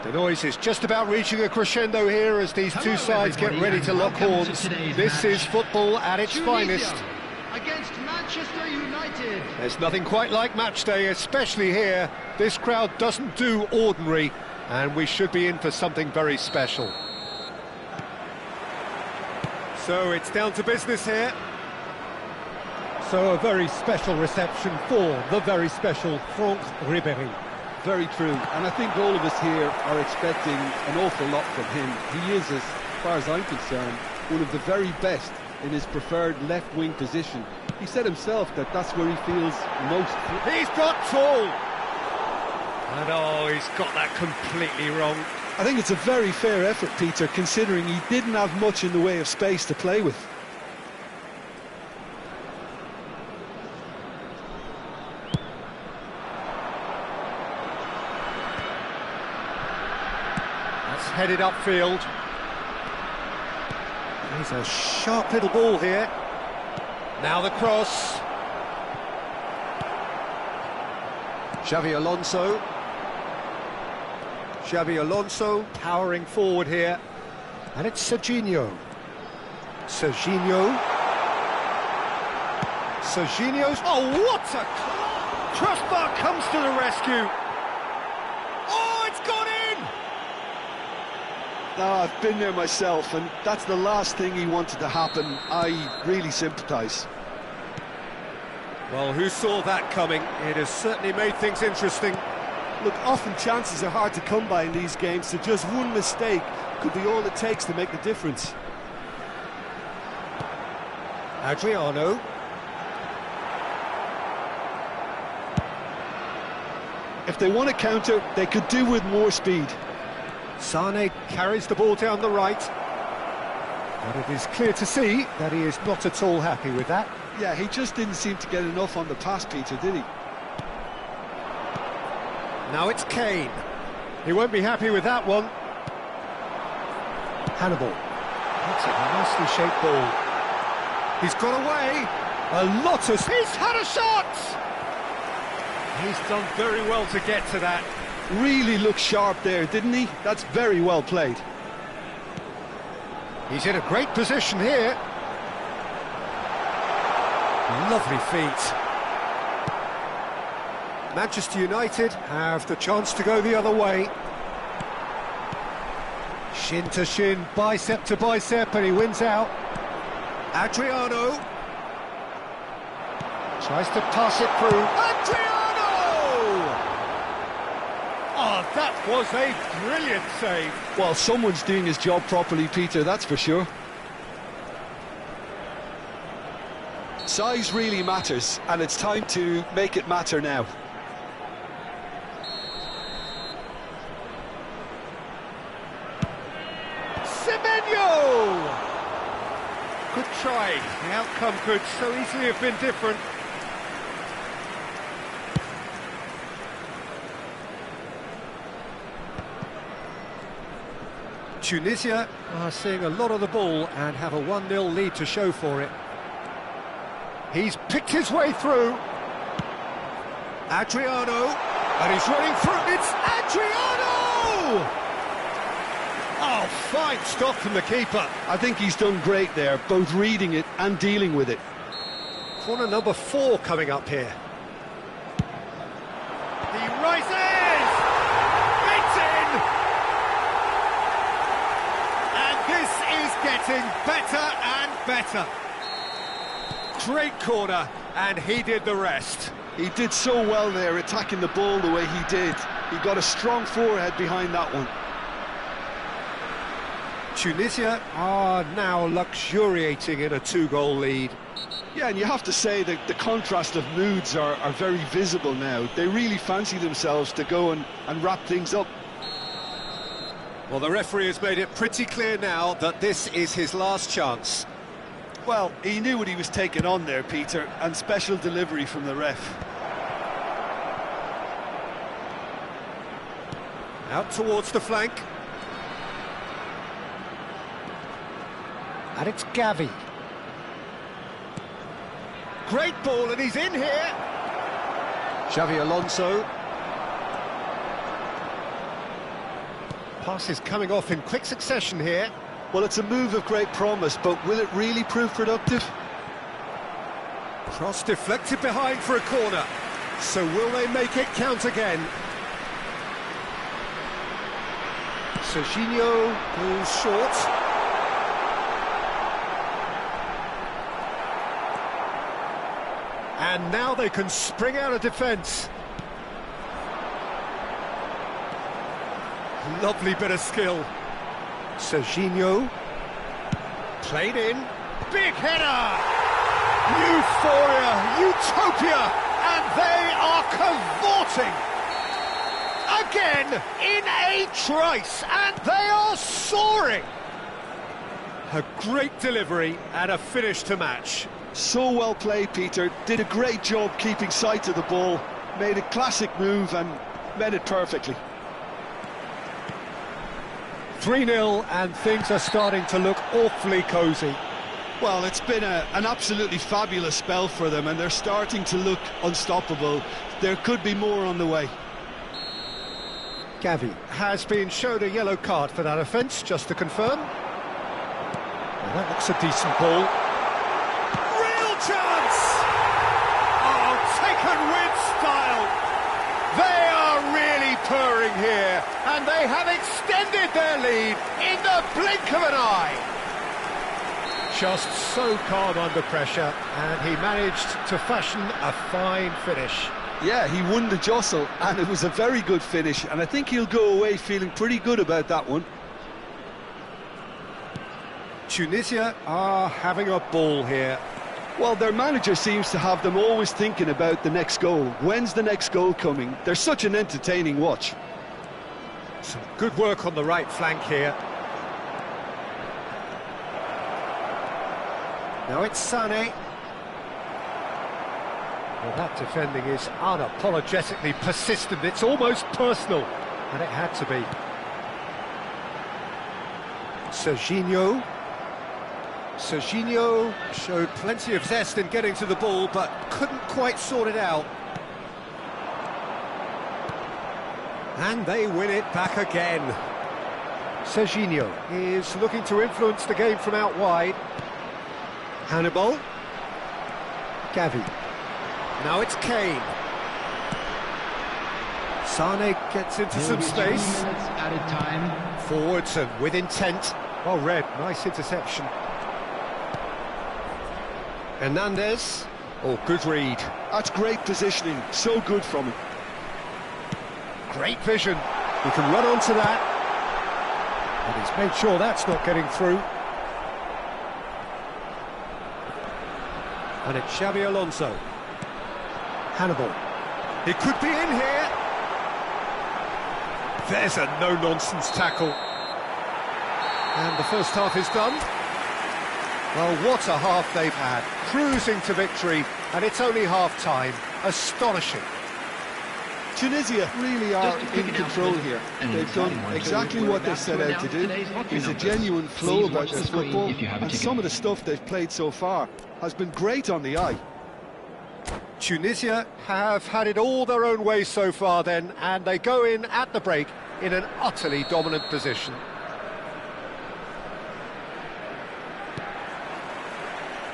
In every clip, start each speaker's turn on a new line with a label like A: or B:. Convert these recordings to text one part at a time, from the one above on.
A: The noise is just about reaching a crescendo here as these two sides get ready to lock horns. This is football at its finest.
B: Against Manchester United.
A: There's nothing quite like match day, especially here. This crowd doesn't do ordinary, and we should be in for something very special. So it's down to business here.
C: So a very special reception for the very special Franck Ribéry.
D: Very true, and I think all of us here are expecting an awful lot from him. He is, as far as I'm concerned, one of the very best in his preferred left-wing position. He said himself that that's where he feels most...
A: He's got tall! And oh, he's got that completely wrong.
D: I think it's a very fair effort, Peter, considering he didn't have much in the way of space to play with.
A: Headed upfield. He's a sharp little ball here. Now the cross. Xavi Alonso. Xavi Alonso powering forward here. And it's Serginho. Serginho's. Oh, what a crossbar comes to the rescue. Oh, it's gone in!
D: No, I've been there myself, and that's the last thing he wanted to happen. I really sympathise.
A: Well, who saw that coming? It has certainly made things interesting.
E: Look, often chances are hard to come by in these games, so just one mistake could be all it takes to make the difference.
A: Adriano.
D: If they want to counter, they could do with more speed.
A: Sane carries the ball down the right. But it is clear to see that he is not at all happy with that.
D: Yeah, he just didn't seem to get enough on the pass, Peter, did he?
A: Now it's Kane. He won't be happy with that one. Hannibal. That's a nicely shaped ball. He's got away. A lot of... He's had a shot! He's done very well to get to that.
D: Really looked sharp there, didn't he? That's very well played.
A: He's in a great position here. Lovely feet. Manchester United have the chance to go the other way. Shin to shin, bicep to bicep, and he wins out. Adriano tries to pass it through. Adriano! Oh, that was a brilliant save.
D: Well, someone's doing his job properly, Peter, that's for sure. Size really matters, and it's time to make it matter now.
A: Semenyo! Good try. The outcome could so easily have been different. Tunisia are seeing a lot of the ball and have a 1-0 lead to show for it. He's picked his way through. Adriano, and he's running through. It's Adriano! Oh, fine stop from the keeper.
D: I think he's done great there, both reading it and dealing with it.
A: Corner number 4 coming up here. He rises! It's in! And this is getting better and better. Great corner, and he did the rest.
D: He did so well there, attacking the ball the way he did. He got a strong forehead behind that one.
A: Tunisia are now luxuriating in a 2-goal lead.
D: Yeah, and you have to say that the contrast of moods are very visible now. They really fancy themselves to go and wrap things up.
A: Well, the referee has made it pretty clear now that this is his last chance.
E: Well, he knew what he was taking on there, Peter, and special delivery from the ref.
A: Out towards the flank. And it's Gavi. Great ball, and he's in here. Xavi Alonso. Passes coming off in quick succession here.
E: Well, it's a move of great promise, but will it really prove productive?
A: Cross deflected behind for a corner. So will they make it count again? Serginho goes short. And now they can spring out of defence. Lovely bit of skill. Serginho. Played in. Big header! Euphoria! Utopia! And they are cavorting! Again, in a trice, and they are soaring! A great delivery and a finish to match.
E: So well played, Peter. Did a great job keeping sight of the ball. Made a classic move and met it perfectly.
A: 3-0, and things are starting to look awfully cosy.
E: Well, it's been an absolutely fabulous spell for them, and they're starting to look unstoppable. There could be more on the way.
A: Gavi has been shown a yellow card for that offence, just to confirm. Well, that looks a decent ball. Real chance! Oh, taken with style! They are really purring here, and they have extended their lead in the blink of an eye. Just so calm under pressure, and he managed to fashion a fine finish.
E: Yeah, he won the jostle, and it was a very good finish, and I think he'll go away feeling pretty good about that one.
A: Tunisia are having a ball here.
E: Well, their manager seems to have them always thinking about the next goal. When's the next goal coming? They're such an entertaining watch.
A: Some good work on the right flank here. Now it's Sané. Well, that defending is unapologetically persistent. It's almost personal, and it had to be. Serginho. Serginho showed plenty of zest in getting to the ball, but couldn't quite sort it out. And they win it back again. Serginho is looking to influence the game from out wide. Hannibal. Gavi. Now it's Kane. Sané gets into some space.
B: Added time.
A: Forwards and with intent. Well read, nice interception. Hernandez. Oh, good read.
E: That's great positioning, so good from him.
A: Great vision. He can run onto that. And he's made sure that's not getting through. And it's Xabi Alonso. Hannibal. He could be in here. There's a no-nonsense tackle. And the first half is done. Well, what a half they've had. Cruising to victory, and it's only half-time. Astonishing.
E: Tunisia really are in control here. They've done exactly what they set out to do. There's a genuine flow about their football, and some of the stuff they've played so far has been great on the eye.
A: Tunisia have had it all their own way so far then, and they go in at the break in an utterly dominant position.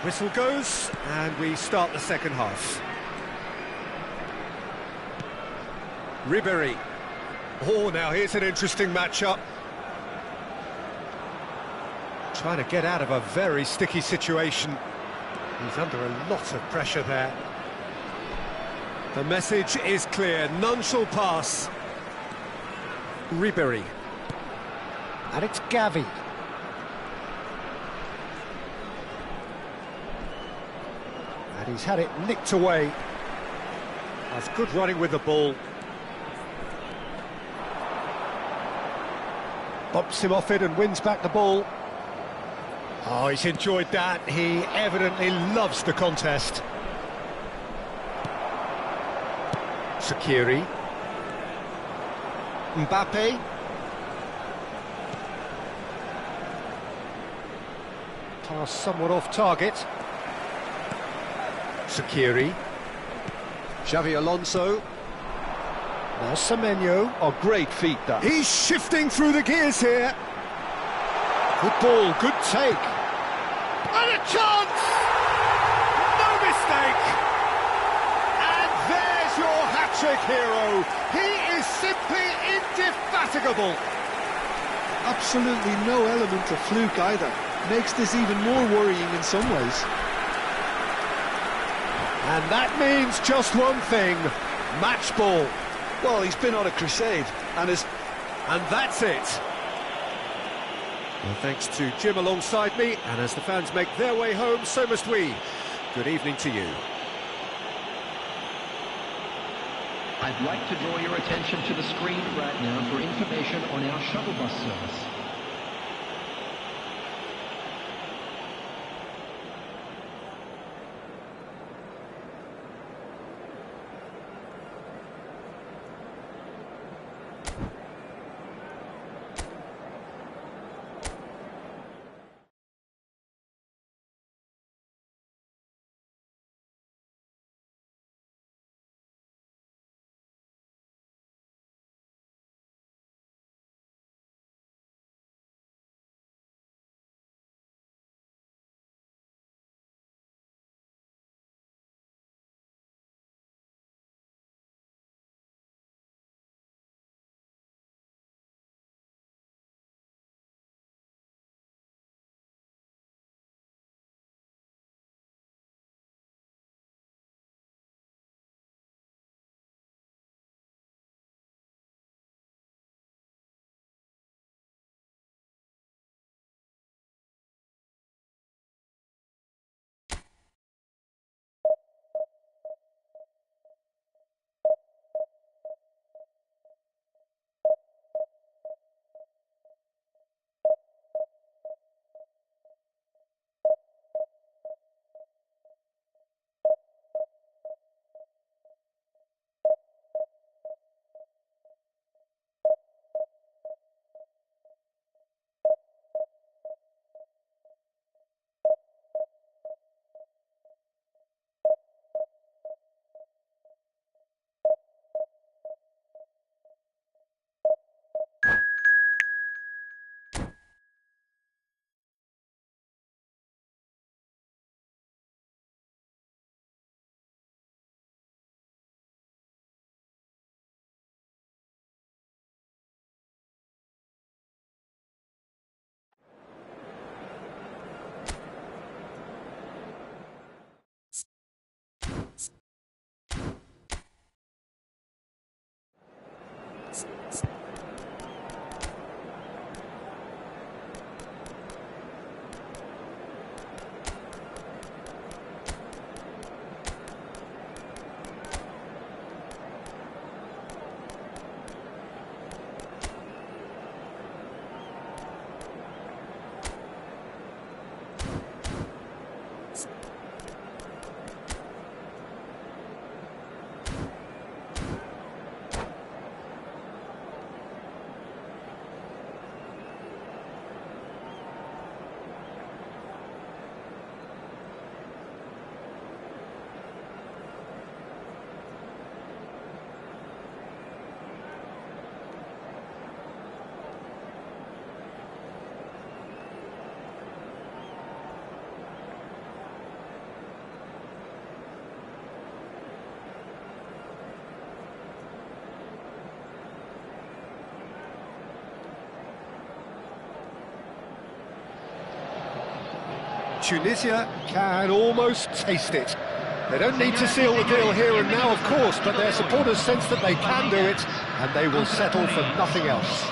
A: Whistle goes, and we start the second half. Ribéry. Oh, now here's an interesting matchup. Trying to get out of a very sticky situation. He's under a lot of pressure there. The message is clear, none shall pass. Ribéry. And it's Gavi. And he's had it nicked away. That's good running with the ball. Bumps him off it and wins back the ball. Oh, he's enjoyed that. He evidently loves the contest. Shaqiri. Mbappe. Pass somewhat off target. Shaqiri. Xabi Alonso. Now Semenyo.
E: Oh, great feet, that.
A: He's shifting through the gears here. Good ball, good take. And a chance! No mistake! And there's your hat-trick hero. He is simply indefatigable.
E: Absolutely no element of fluke either. Makes this even more worrying in some ways.
A: And that means just one thing, match ball.
E: Well, he's been on a crusade, and
A: that's it. Well, thanks to Jim alongside me, and as the fans make their way home, so must we. Good evening to you.
F: I'd like to draw your attention to the screen right now for information on our shuttle bus service.
A: Tunisia can almost taste it. They don't need to seal the deal here and now, of course, but their supporters sense that they can do it, and they will settle for nothing else.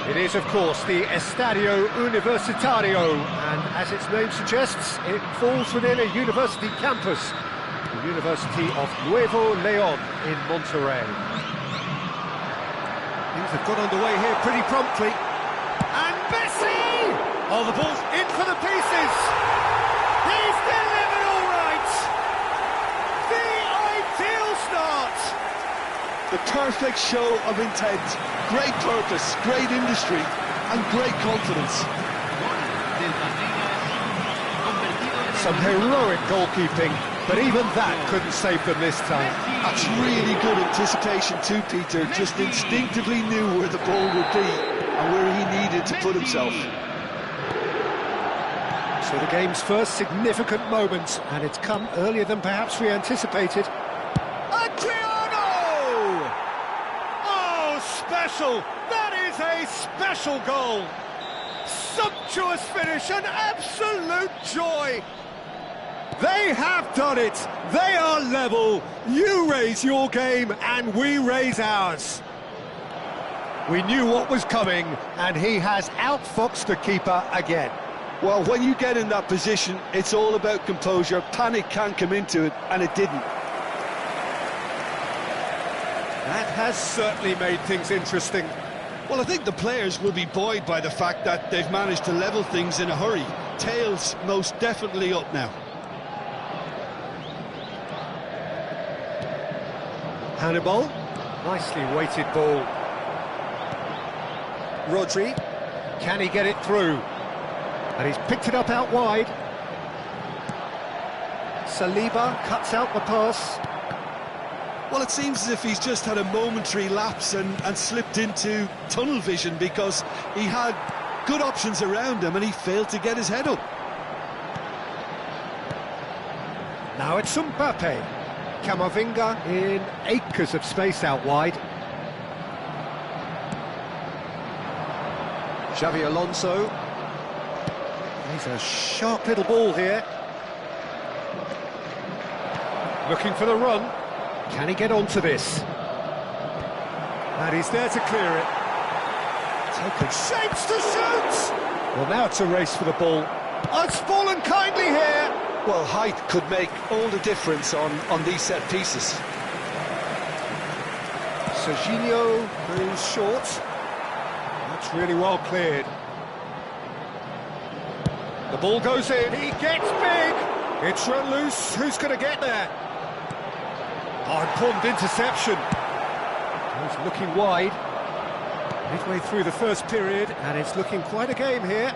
A: It is, of course, the Estadio Universitario, and as its name suggests, it falls within a university campus, the University of Nuevo León in Monterrey. Things have got underway here pretty promptly. And Messi! Oh, the ball's in for the pieces! He's delivered all right! The ideal start!
E: the perfect show of intent. Great purpose, great industry, and great confidence.
A: Some heroic goalkeeping. But even that couldn't save them this time.
E: That's really good anticipation too, Peter. Just instinctively knew where the ball would be and where he needed to put himself.
A: So the game's first significant moment, and it's come earlier than perhaps we anticipated. Adriano! Oh, special! That is a special goal! Sumptuous finish, an absolute joy! They have done it! They are level! You raise your game, and we raise ours. We knew what was coming, and he has outfoxed the keeper again.
E: Well, when you get in that position, it's all about composure. Panic can't come into it, and it didn't.
A: That has certainly made things interesting.
E: Well, I think the players will be buoyed by the fact that they've managed to level things in a hurry. Tails most definitely up now.
A: Hannibal, nicely weighted ball. Rodri, can he get it through? And he's picked it up out wide. Saliba cuts out the pass.
E: Well, it seems as if he's just had a momentary lapse and slipped into tunnel vision, because he had good options around him and he failed to get his head up.
A: Now it's Mbappe. Camavinga in acres of space out wide. Xavi Alonso. He's a sharp little ball here. Looking for the run. Can he get onto this? And he's there to clear it. Taken shapes to shoot! Well, now it's a race for the ball. Oh, it's fallen kindly here!
E: Well, height could make all the difference on these set pieces.
A: Serginho moves short. That's really well cleared. The ball goes in, he gets big! It's run loose, who's going to get there? Oh, important interception. He's looking wide. Midway through the first period, and it's looking quite a game here.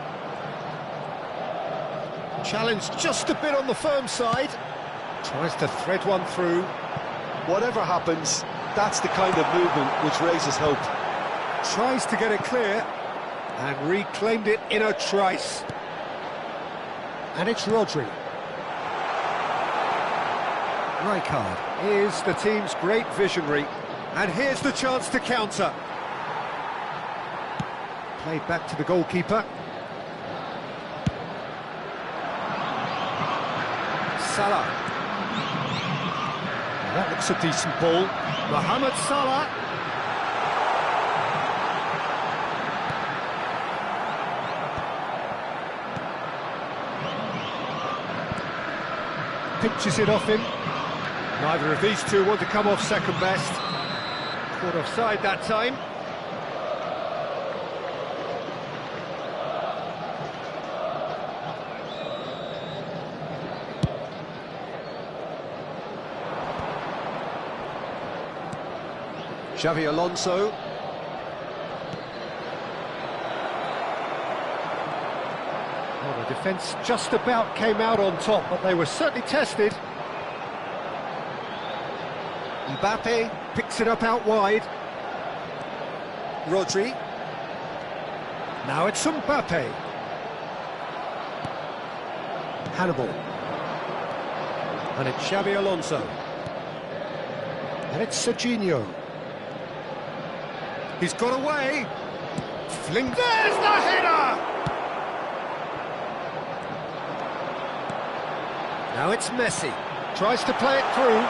A: Challenge just a bit on the firm side. Tries to thread one through.
E: Whatever happens, that's the kind of movement which raises hope.
A: Tries to get it clear, and reclaimed it in a trice. And it's Rodri. Rijkaard is the team's great visionary, and here's the chance to counter. Played back to the goalkeeper. Salah. Well, that looks a decent ball. Mohamed Salah. Pinches it off him. Neither of these two want to come off second best. Caught offside that time. Xavi Alonso. Well, the defence just about came out on top, but they were certainly tested. Mbappe picks it up out wide. Rodri. Now it's Mbappe. Hannibal. And it's Xavi Alonso. And it's Serginho. He's got away. Fling. There's the header! Now it's Messi. Tries to play it through.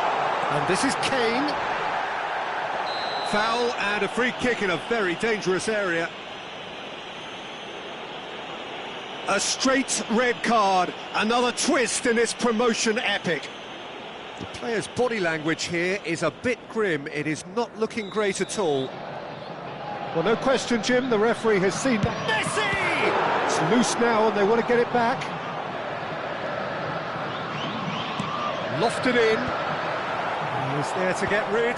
A: And this is Kane. Foul and a free kick in a very dangerous area. A straight red card. Another twist in this promotion epic. The player's body language here is a bit grim. It is not looking great at all. Well, no question, Jim, the referee has seen that. Messi! It's loose now and they want to get it back. Lofted in. He's there to get rid.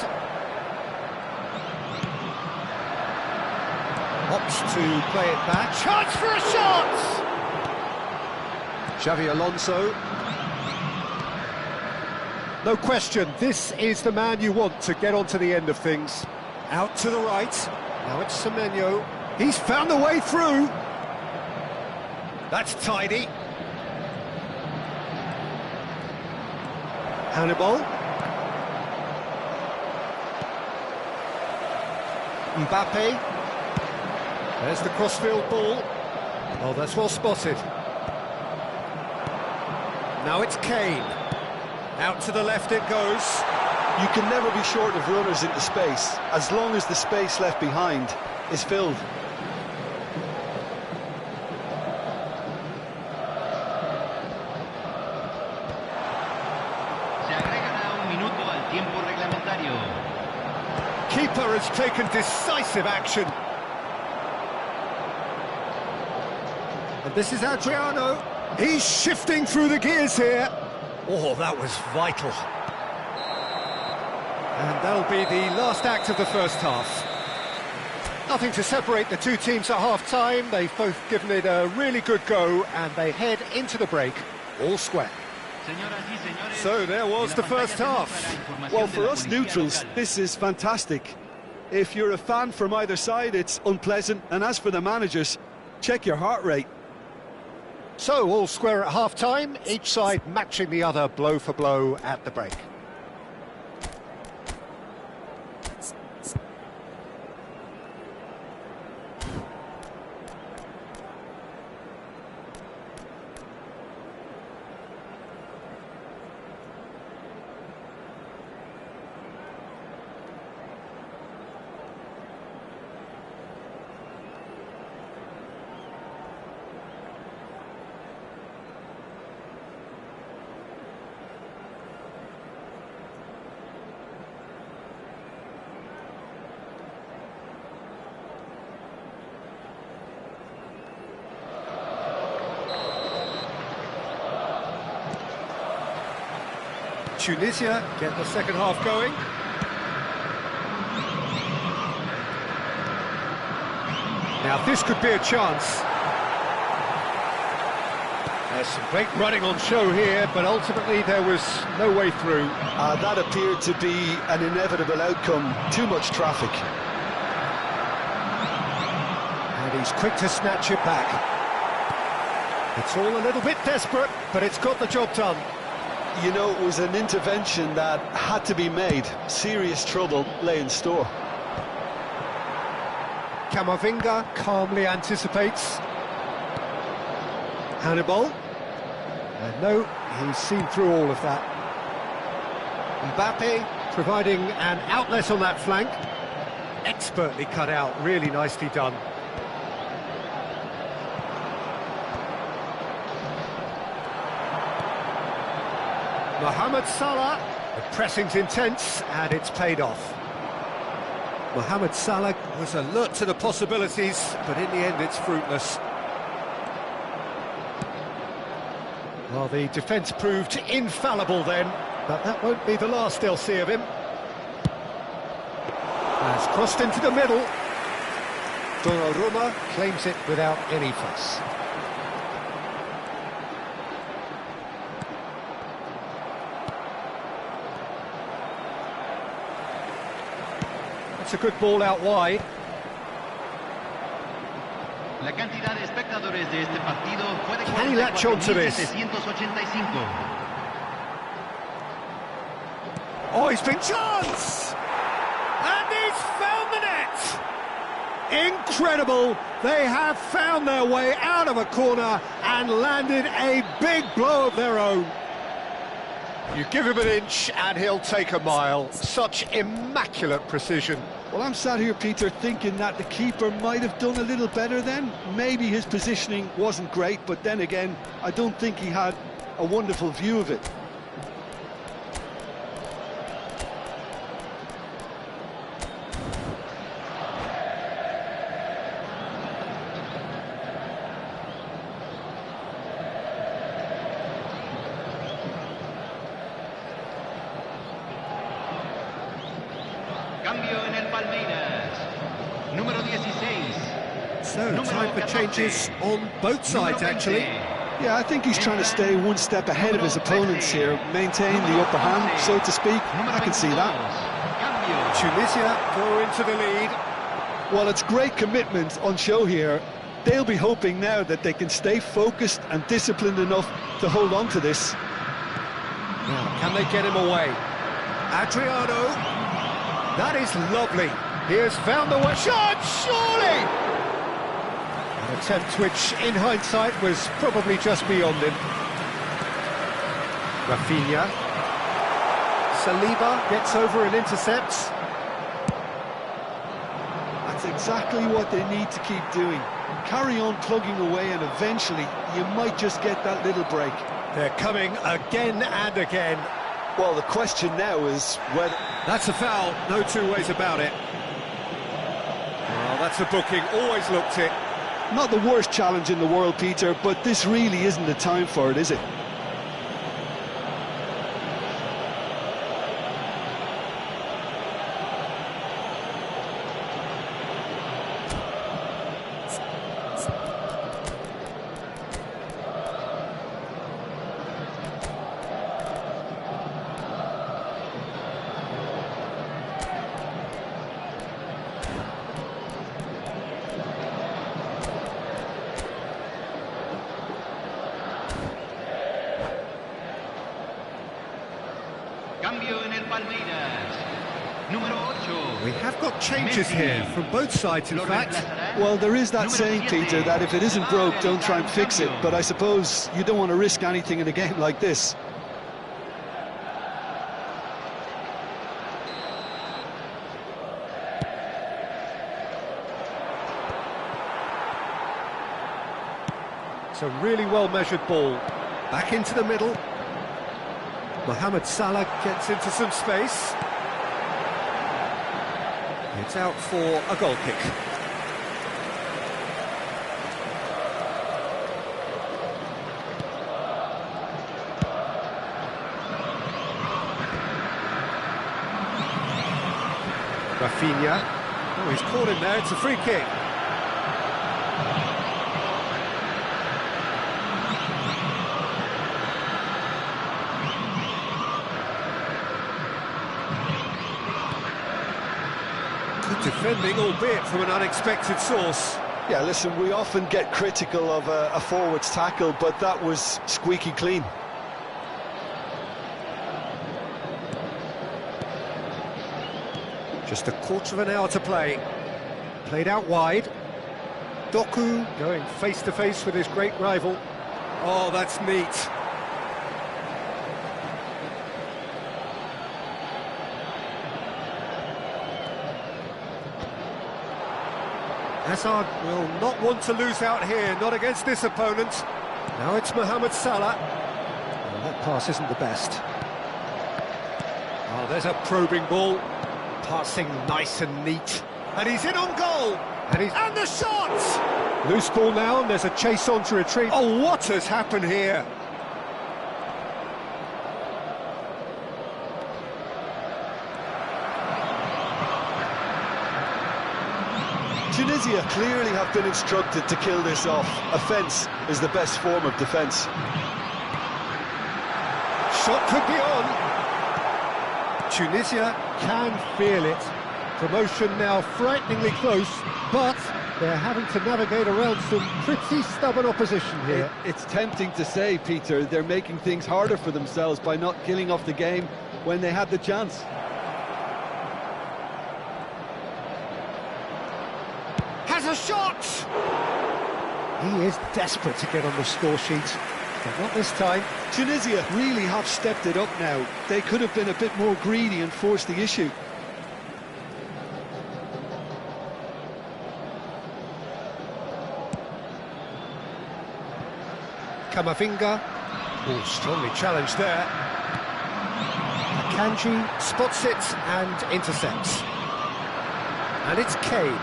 A: Opts to play it back. Chance for a shot! Xavi Alonso. No question, this is the man you want to get onto the end of things. Out to the right, now it's Semenyo. He's found a way through. That's tidy. Hannibal. Mbappe. There's the crossfield ball. Oh, that's well spotted. Now it's Kane. Out to the left it goes.
E: You can never be short of runners into space, as long as the space left behind is filled.
B: Se agregará un minuto al tiempo reglamentario.
A: Keeper has taken decisive action. And this is Adriano. He's shifting through the gears here. Oh, that was vital. And that'll be the last act of the first half. Nothing to separate the two teams at half-time. They've both given it a really good go, and they head into the break all square. So there was the first half.
E: Well, for us neutrals, this is fantastic. If you're a fan from either side, it's unpleasant. And as for the managers, check your heart rate.
A: So, all square at half-time, each side matching the other blow for blow at the break. Tunisia get the second half going. Now this could be a chance. There's some great running on show here, but ultimately there was no way through.
E: That appeared to be an inevitable outcome. Too much traffic.
A: And he's quick to snatch it back. It's all a little bit desperate, but it's got the job done.
E: You know, it was an intervention that had to be made. Serious trouble lay in store.
A: Camavinga calmly anticipates. Hannibal. And no, he's seen through all of that. Mbappe providing an outlet on that flank. Expertly cut out, really nicely done. Mohamed Salah, the pressing's intense and it's paid off. Mohamed Salah was alert to the possibilities, but in the end it's fruitless. Well, the defence proved infallible then, but that won't be the last they'll see of him. Has crossed into the middle. Donnarumma claims it without any fuss. It's a good ball out wide.
B: La cantidad de espectadores de este partido fue de
A: Can he latch on to this?
B: 44.785.
A: Oh, he's been chance! And he's found the net! Incredible! They have found their way out of a corner and landed a big blow of their own. You give him an inch and he'll take a mile. Such immaculate precision.
E: Well, I'm sat here, Peter, thinking that the keeper might have done a little better then. Maybe his positioning wasn't great, but then again, I don't think he had a wonderful view of it.
B: Cambio en el Palmeiras. Número 16.
A: So, time for changes on both sides, actually.
E: Yeah, I think he's trying to stay one step ahead of his opponents here, maintain the upper hand, so to speak. I can see that.
A: Tunisia go into the lead.
E: Well, it's great commitment on show here. They'll be hoping now that they can stay focused and disciplined enough to hold on to this.
A: Now, can they get him away? Adriano. That is lovely. He has found the way. Shot, surely! An attempt which, in hindsight, was probably just beyond him. Rafinha. Saliba gets over and intercepts.
E: That's exactly what they need to keep doing. Carry on plugging away and eventually you might just get that little break.
A: They're coming again and again.
E: Well, the question now is whether...
A: That's a foul, no two ways about it. Well, that's a booking, always looked it.
E: Not the worst challenge in the world, Peter, but this really isn't the time for it, is it?
A: We have got changes here from both sides, in fact.
E: Well, there is that saying, Peter, that if it isn't broke, don't try and fix it. But I suppose you don't want to risk anything in a game like this.
A: It's a really well-measured ball. Back into the middle. Mohamed Salah gets into some space. It's out for a goal kick. Rafinha. Oh, he's caught him there, it's a free kick. Defending, albeit from an unexpected source.
E: Yeah, listen, we often get critical of a forward's tackle, but that was squeaky clean.
A: Just a quarter of an hour to play. Played out wide. Doku going face-to-face with his great rival. Oh, that's neat. Hazard will not want to lose out here, not against this opponent. Now it's Mohamed Salah. Well, that pass isn't the best. Oh, there's a probing ball. Passing nice and neat. And he's in on goal! And the shot! Loose ball now, and there's a chase on to retrieve. Oh, what has happened here?
E: Tunisia clearly have been instructed to kill this off. Offence is the best form of defence.
A: Shot could be on. Tunisia can feel it. Promotion now frighteningly close, but they're having to navigate around some pretty stubborn opposition here.
D: It's tempting to say, Peter, they're making things harder for themselves by not killing off the game when they had the chance.
A: Has a shot! He is desperate to get on the score sheet, but not this time.
E: Tunisia really have stepped it up now. They could have been a bit more greedy and forced the issue.
A: Camavinga. Oh, strongly challenged there. Akanji spots it and intercepts. And it's Kane.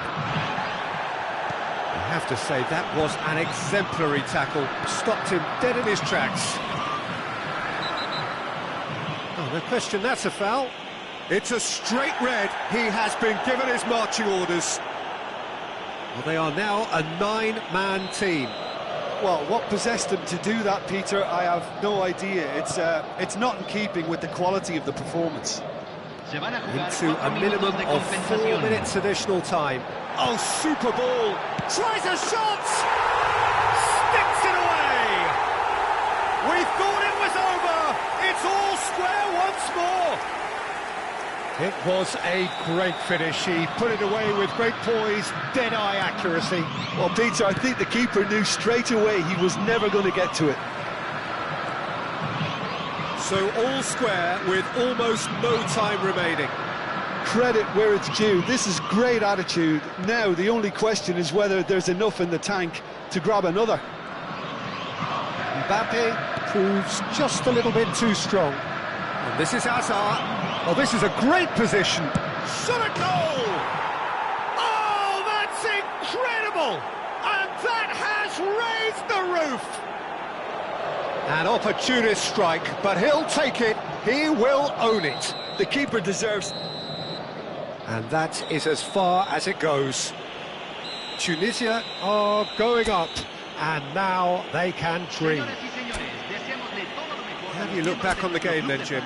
A: I have to say, that was an exemplary tackle. Stopped him dead in his tracks. Oh, no question, that's a foul. It's a straight red. He has been given his marching orders. Well, they are now a 9-man team.
E: Well, what possessed him to do that, Peter, I have no idea. It's not in keeping with the quality of the performance.
A: Into a minimum of 4 minutes additional time. Oh, super ball! Tries a shot! Sticks it away! We thought it was over! It's all square once more! It was a great finish. He put it away with great poise, dead-eye accuracy.
E: Well, Peter, I think the keeper knew straight away he was never going to get to it.
A: So all square with almost no time remaining.
E: Credit where it's due. This is great attitude. Now the only question is whether there's enough in the tank to grab another.
A: Mbappe proves just a little bit too strong. And this is Hazard. Oh, this is a great position. Shot a goal! Oh, that's incredible! And that has raised the roof! An opportunist strike, but he'll take it. He will own it.
E: The keeper deserves...
A: And that is as far as it goes. Tunisia are going up, and now they can dream. How do you look back on the game then, Jim?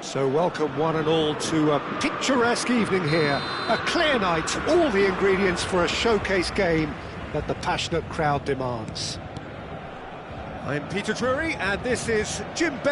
A: So welcome one and all to a picturesque evening here. A clear night, all the ingredients for a showcase game that the passionate crowd demands. I'm Peter Drury, and this is Jim